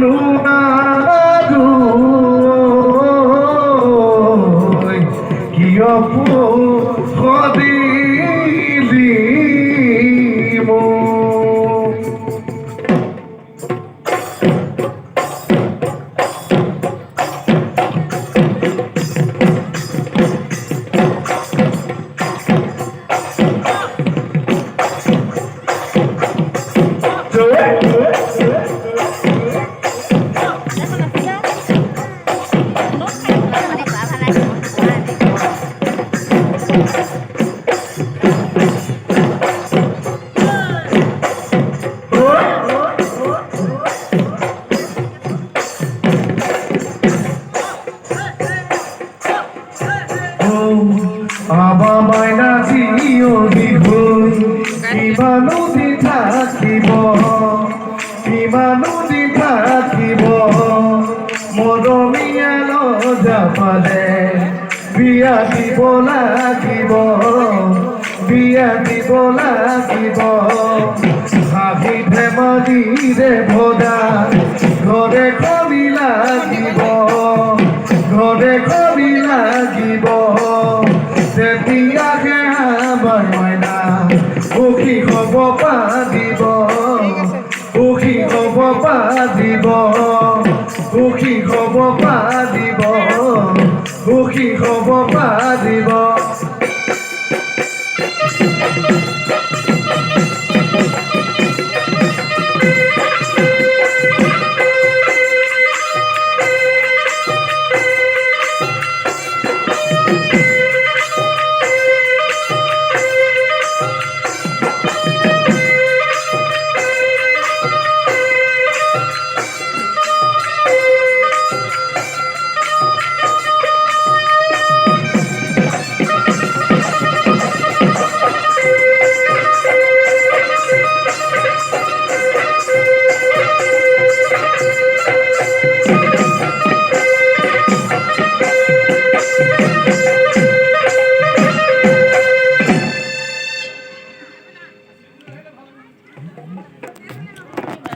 নুনাৰু কিয় সদিলি মোক আবা মাইনা জিয়নি হৈ কিমানো দিন থাকিব মৰমীয়া লজাপালে বিয়া দিব লাগিব হাঁহি ধেমালিৰে ভদা ঘৰে খবি লাগিব তেতিয়াহে আমাৰ মাইনা সুখী হ'ব পাৰিব সুখী হ'ব পাৰিব